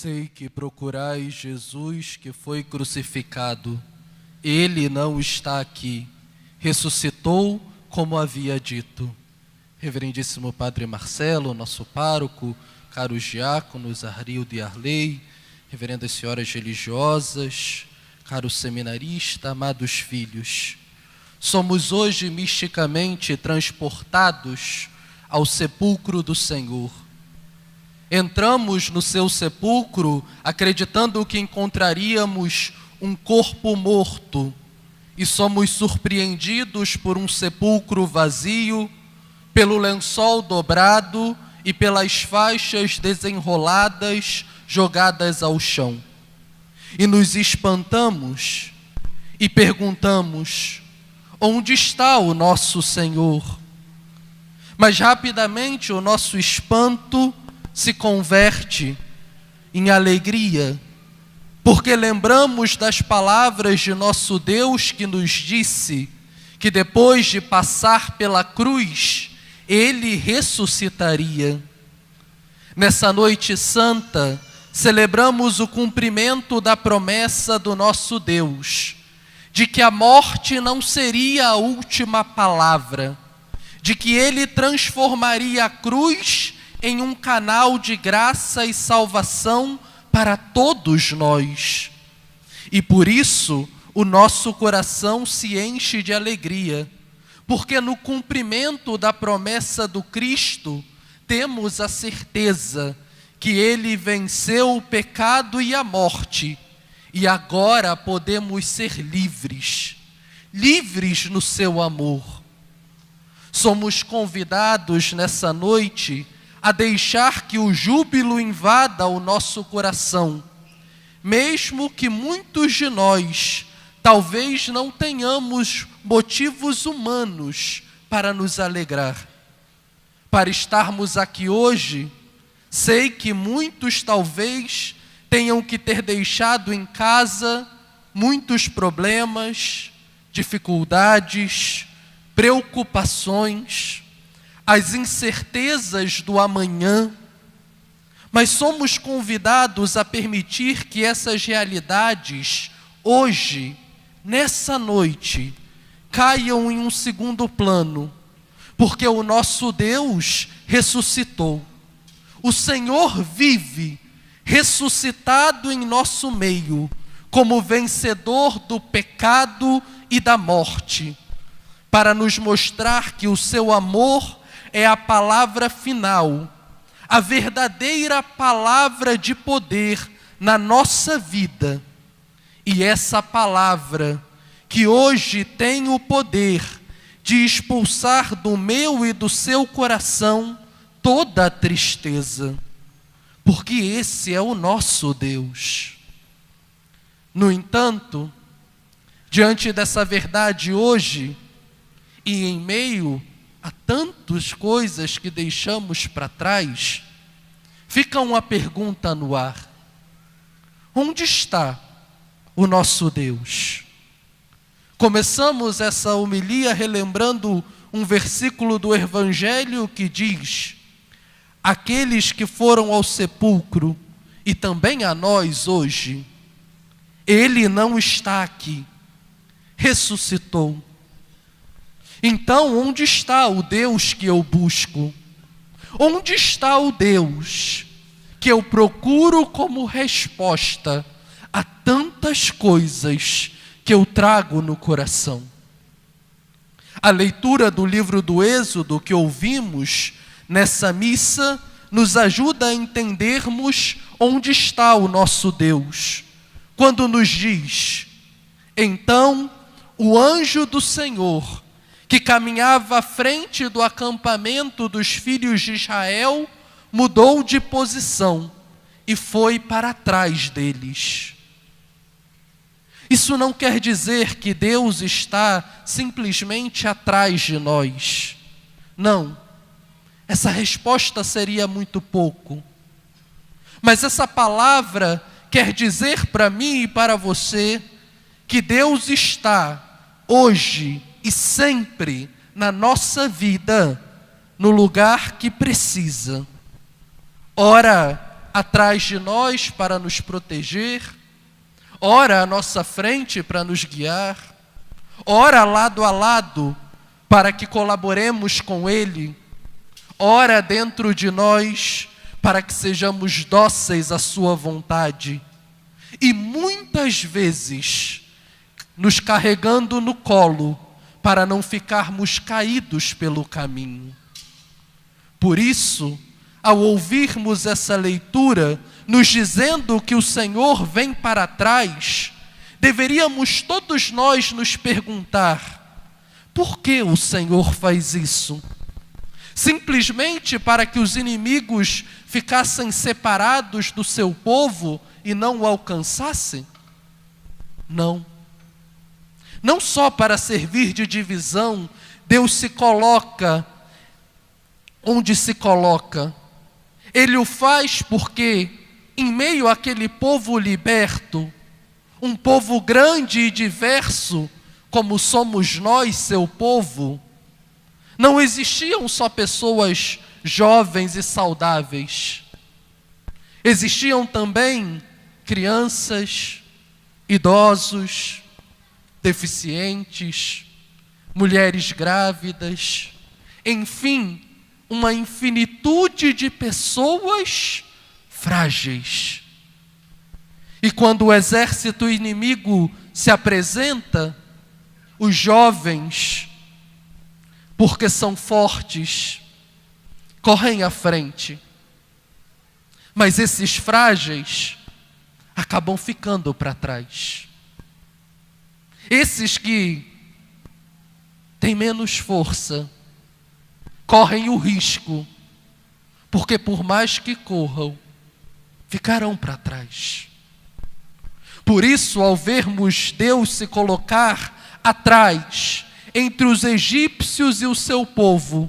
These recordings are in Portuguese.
Sei que procurais Jesus que foi crucificado. Ele não está aqui. Ressuscitou como havia dito. Reverendíssimo Padre Marcelo, nosso pároco, caros diáconos, Arrildo e Arley, reverendas senhoras religiosas, caro seminarista, amados filhos. Somos hoje misticamente transportados ao sepulcro do Senhor. Entramos no seu sepulcro acreditando que encontraríamos um corpo morto e somos surpreendidos por um sepulcro vazio, pelo lençol dobrado e pelas faixas desenroladas jogadas ao chão. E nos espantamos e perguntamos: onde está o nosso Senhor? Mas rapidamente o nosso espanto se converte em alegria, porque lembramos das palavras de nosso Deus que nos disse que depois de passar pela cruz, Ele ressuscitaria. Nessa noite santa, celebramos o cumprimento da promessa do nosso Deus, de que a morte não seria a última palavra, de que Ele transformaria a cruz em um canal de graça e salvação para todos nós. E por isso o nosso coração se enche de alegria, porque no cumprimento da promessa do Cristo, temos a certeza que Ele venceu o pecado e a morte, e agora podemos ser livres, livres no seu amor. Somos convidados nessa noite a deixar que o júbilo invada o nosso coração, mesmo que muitos de nós talvez não tenhamos motivos humanos para nos alegrar. Para estarmos aqui hoje, sei que muitos talvez tenham que ter deixado em casa muitos problemas, dificuldades, preocupações, as incertezas do amanhã, mas somos convidados a permitir que essas realidades, hoje, nessa noite, caiam em um segundo plano, porque o nosso Deus ressuscitou. O Senhor vive, ressuscitado em nosso meio, como vencedor do pecado e da morte, para nos mostrar que o seu amor é a palavra final, a verdadeira palavra de poder na nossa vida. E essa palavra, que hoje tem o poder de expulsar do meu e do seu coração toda a tristeza, porque esse é o nosso Deus. No entanto, diante dessa verdade hoje, e em meio a tantas coisas que deixamos para trás, fica uma pergunta no ar: onde está o nosso Deus? Começamos essa homilia relembrando um versículo do Evangelho que diz: aqueles que foram ao sepulcro, e também a nós hoje, Ele não está aqui, ressuscitou. Então, onde está o Deus que eu busco? Onde está o Deus que eu procuro como resposta a tantas coisas que eu trago no coração? A leitura do livro do Êxodo que ouvimos nessa missa nos ajuda a entendermos onde está o nosso Deus, quando nos diz: então o anjo do Senhor, que caminhava à frente do acampamento dos filhos de Israel, mudou de posição e foi para trás deles. Isso não quer dizer que Deus está simplesmente atrás de nós. Não, essa resposta seria muito pouco. Mas essa palavra quer dizer para mim e para você que Deus está hoje e sempre na nossa vida, no lugar que precisa. Ora, atrás de nós para nos proteger, ora à nossa frente para nos guiar, ora lado a lado para que colaboremos com Ele, ora dentro de nós para que sejamos dóceis à sua vontade, e muitas vezes nos carregando no colo para não ficarmos caídos pelo caminho. Por isso, ao ouvirmos essa leitura, nos dizendo que o Senhor vem para trás, deveríamos todos nós nos perguntar: por que o Senhor faz isso? Simplesmente para que os inimigos ficassem separados do seu povo e não o alcançassem? Não. Não só para servir de divisão, Deus se coloca onde se coloca. Ele o faz porque, em meio àquele povo liberto, um povo grande e diverso, como somos nós, seu povo, não existiam só pessoas jovens e saudáveis. Existiam também crianças, idosos, deficientes, mulheres grávidas, enfim, uma infinitude de pessoas frágeis. E quando o exército inimigo se apresenta, os jovens, porque são fortes, correm à frente. Mas esses frágeis acabam ficando para trás. Esses que têm menos força, correm o risco, porque por mais que corram, ficarão para trás. Por isso, ao vermos Deus se colocar atrás, entre os egípcios e o seu povo,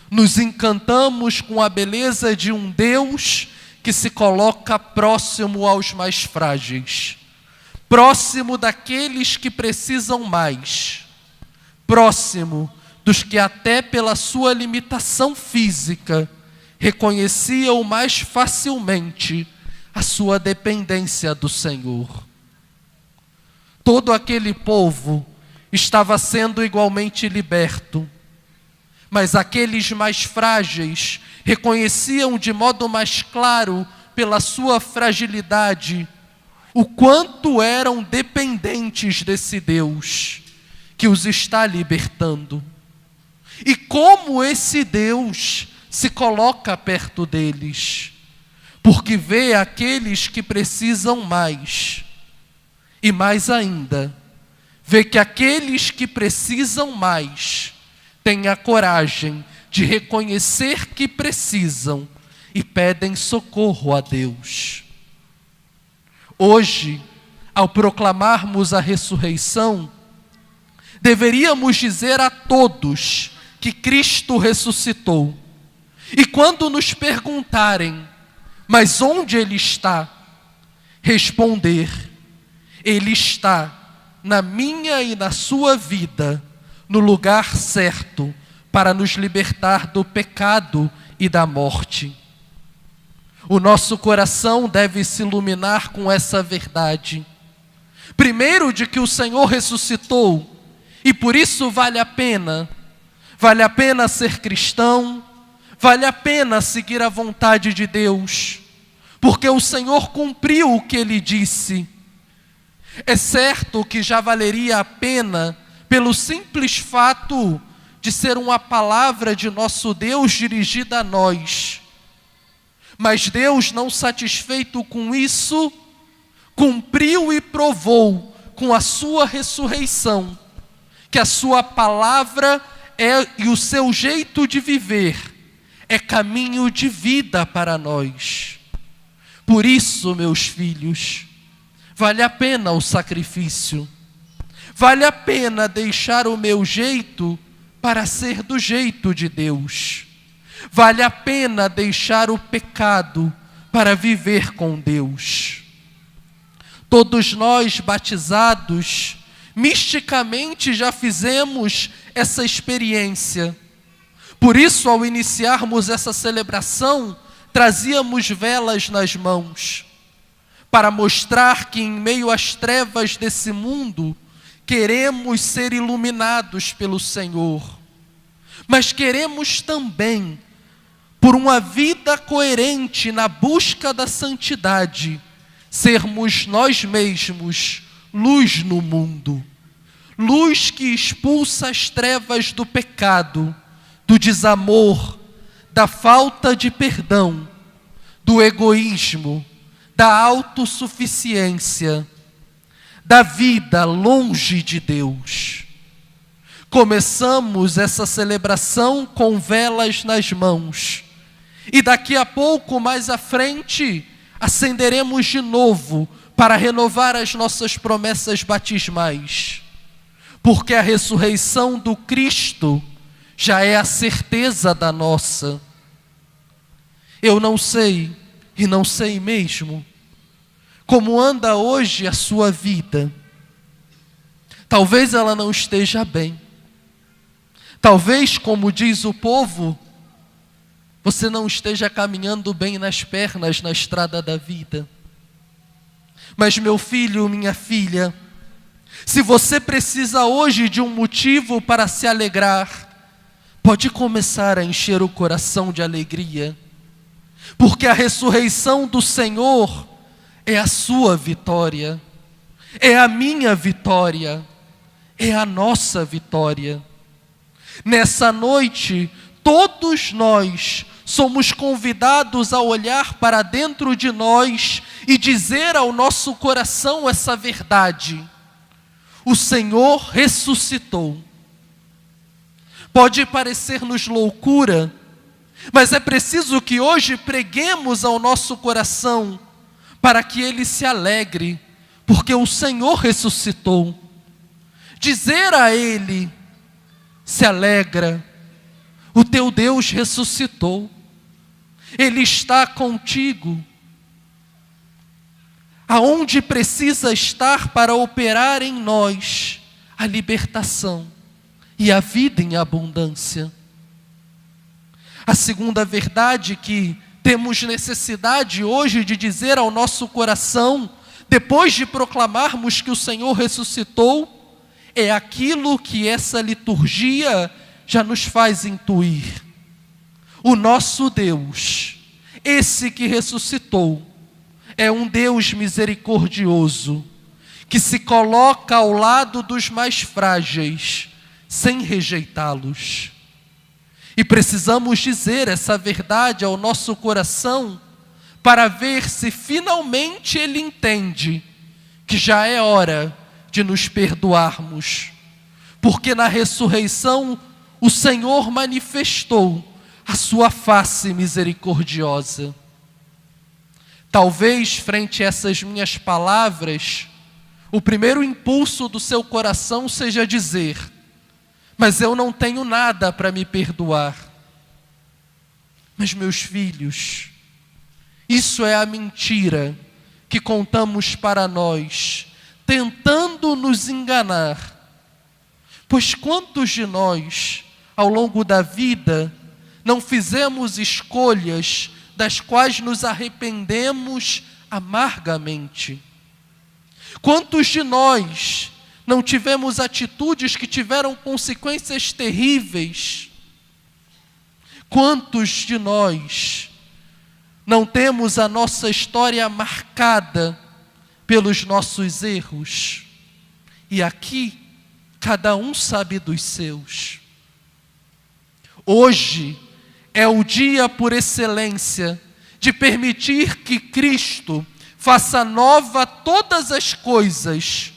nos encantamos com a beleza de um Deus que se coloca próximo aos mais frágeis, próximo daqueles que precisam mais, próximo dos que até pela sua limitação física reconheciam mais facilmente a sua dependência do Senhor. Todo aquele povo estava sendo igualmente liberto, mas aqueles mais frágeis reconheciam de modo mais claro, pela sua fragilidade, o quanto eram dependentes desse Deus que os está libertando. E como esse Deus se coloca perto deles, porque vê aqueles que precisam mais, e mais ainda, vê que aqueles que precisam mais têm a coragem de reconhecer que precisam e pedem socorro a Deus. Hoje, ao proclamarmos a ressurreição, deveríamos dizer a todos que Cristo ressuscitou. E quando nos perguntarem, mas onde Ele está? Responder, Ele está na minha e na sua vida, no lugar certo, para nos libertar do pecado e da morte. O nosso coração deve se iluminar com essa verdade. Primeiro, de que o Senhor ressuscitou, e por isso vale a pena ser cristão, vale a pena seguir a vontade de Deus, porque o Senhor cumpriu o que Ele disse. É certo que já valeria a pena pelo simples fato de ser uma palavra de nosso Deus dirigida a nós. Mas Deus, não satisfeito com isso, cumpriu e provou com a sua ressurreição, que a sua palavra e o seu jeito de viver é caminho de vida para nós. Por isso, meus filhos, vale a pena o sacrifício, vale a pena deixar o meu jeito para ser do jeito de Deus, vale a pena deixar o pecado para viver com Deus. Todos nós batizados, misticamente já fizemos essa experiência. Por isso, ao iniciarmos essa celebração, trazíamos velas nas mãos, para mostrar que em meio às trevas desse mundo, queremos ser iluminados pelo Senhor, mas queremos também, por uma vida coerente na busca da santidade, sermos nós mesmos luz no mundo, luz que expulsa as trevas do pecado, do desamor, da falta de perdão, do egoísmo, da autossuficiência, da vida longe de Deus. Começamos essa celebração com velas nas mãos, e daqui a pouco, mais à frente, acenderemos de novo para renovar as nossas promessas batismais, porque a ressurreição do Cristo já é a certeza da nossa. Eu não sei, e não sei mesmo, como anda hoje a sua vida. Talvez ela não esteja bem. Talvez, como diz o povo, você não esteja caminhando bem nas pernas na estrada da vida. Mas meu filho, minha filha, se você precisa hoje de um motivo para se alegrar, pode começar a encher o coração de alegria, porque a ressurreição do Senhor é a sua vitória, é a minha vitória, é a nossa vitória. Nessa noite, todos nós somos convidados a olhar para dentro de nós e dizer ao nosso coração essa verdade: o Senhor ressuscitou. Pode parecer-nos loucura, mas é preciso que hoje preguemos ao nosso coração para que ele se alegre, porque o Senhor ressuscitou. Dizer a ele: se alegra, o teu Deus ressuscitou, Ele está contigo. Aonde precisa estar para operar em nós a libertação e a vida em abundância. A segunda verdade que temos necessidade hoje de dizer ao nosso coração, depois de proclamarmos que o Senhor ressuscitou, é aquilo que essa liturgia já nos faz intuir. O nosso Deus, esse que ressuscitou, é um Deus misericordioso, que se coloca ao lado dos mais frágeis, sem rejeitá-los. E precisamos dizer essa verdade ao nosso coração, para ver se finalmente Ele entende que já é hora de nos perdoarmos, porque na ressurreição o Senhor manifestou a sua face misericordiosa. Talvez, frente a essas minhas palavras, o primeiro impulso do seu coração seja dizer: mas eu não tenho nada para me perdoar. Mas, meus filhos, isso é a mentira que contamos para nós, tentando nos enganar. Pois quantos de nós, ao longo da vida, não fizemos escolhas das quais nos arrependemos amargamente? Quantos de nós não tivemos atitudes que tiveram consequências terríveis? Quantos de nós não temos a nossa história marcada pelos nossos erros? E aqui, cada um sabe dos seus. Hoje é o dia por excelência de permitir que Cristo faça nova todas as coisas,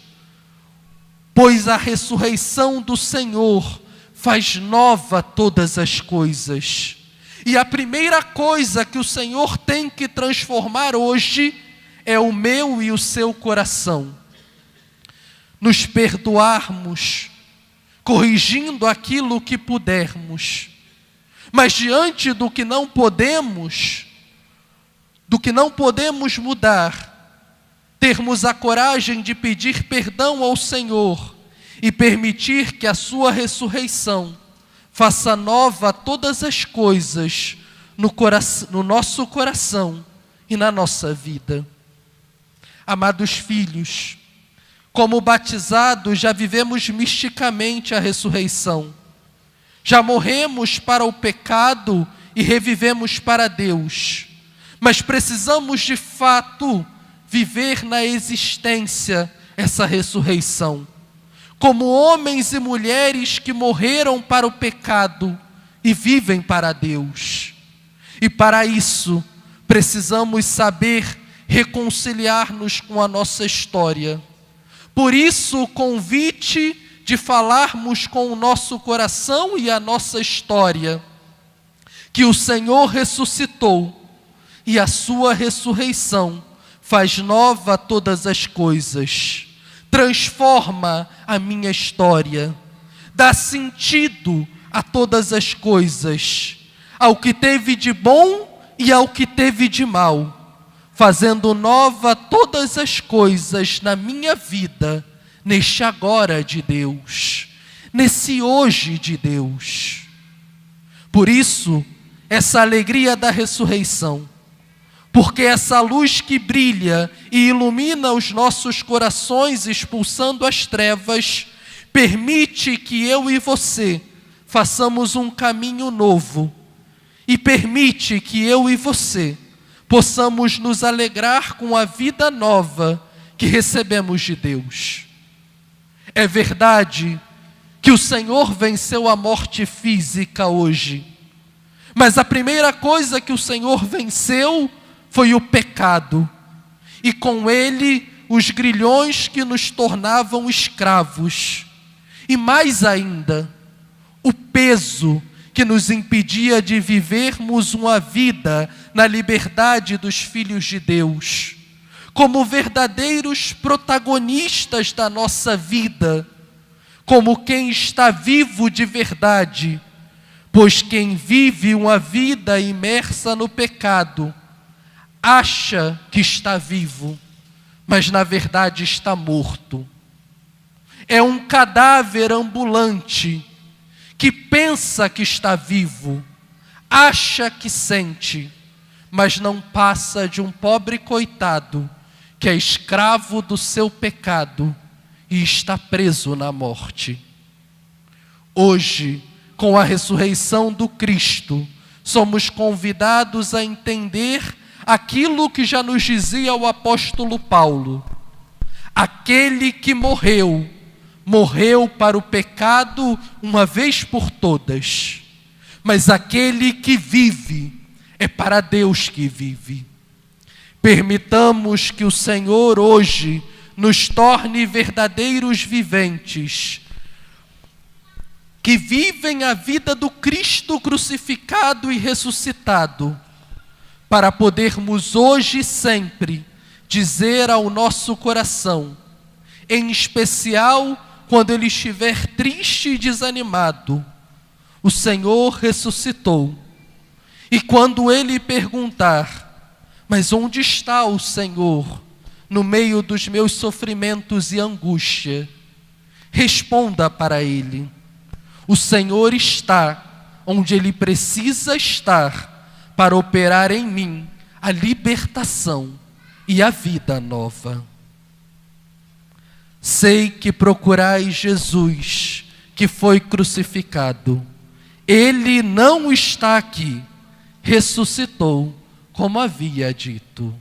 pois a ressurreição do Senhor faz nova todas as coisas. E a primeira coisa que o Senhor tem que transformar hoje é o meu e o seu coração. Nos perdoarmos, corrigindo aquilo que pudermos. Mas diante do que não podemos mudar, termos a coragem de pedir perdão ao Senhor e permitir que a sua ressurreição faça nova todas as coisas no nosso coração e na nossa vida. Amados filhos, como batizados, já vivemos misticamente a ressurreição. Já morremos para o pecado e revivemos para Deus. Mas precisamos de fato viver na existência essa ressurreição. Como homens e mulheres que morreram para o pecado e vivem para Deus. E para isso, precisamos saber reconciliar-nos com a nossa história. Por isso, o convite de falarmos com o nosso coração e a nossa história, que o Senhor ressuscitou e a sua ressurreição faz nova todas as coisas, transforma a minha história, dá sentido a todas as coisas, ao que teve de bom e ao que teve de mal, fazendo nova todas as coisas na minha vida, neste agora de Deus, nesse hoje de Deus. Por isso, essa alegria da ressurreição, porque essa luz que brilha e ilumina os nossos corações, expulsando as trevas, permite que eu e você façamos um caminho novo, e permite que eu e você possamos nos alegrar com a vida nova que recebemos de Deus. É verdade que o Senhor venceu a morte física hoje, mas a primeira coisa que o Senhor venceu foi o pecado, e com ele os grilhões que nos tornavam escravos, e mais ainda, o peso que nos impedia de vivermos uma vida na liberdade dos filhos de Deus, como verdadeiros protagonistas da nossa vida, como quem está vivo de verdade, pois quem vive uma vida imersa no pecado, acha que está vivo, mas na verdade está morto. É um cadáver ambulante, que pensa que está vivo, acha que sente, mas não passa de um pobre coitado, que é escravo do seu pecado e está preso na morte. Hoje, com a ressurreição do Cristo, somos convidados a entender aquilo que já nos dizia o apóstolo Paulo: aquele que morreu para o pecado uma vez por todas, mas aquele que vive é para Deus que vive. Permitamos que o Senhor hoje nos torne verdadeiros viventes, que vivem a vida do Cristo crucificado e ressuscitado, para podermos hoje e sempre dizer ao nosso coração, em especial quando ele estiver triste e desanimado: o Senhor ressuscitou. E quando ele perguntar: mas onde está o Senhor no meio dos meus sofrimentos e angústia? Responda para ele: o Senhor está onde ele precisa estar para operar em mim a libertação e a vida nova. Sei que procurais Jesus, que foi crucificado. Ele não está aqui, ressuscitou, como havia dito.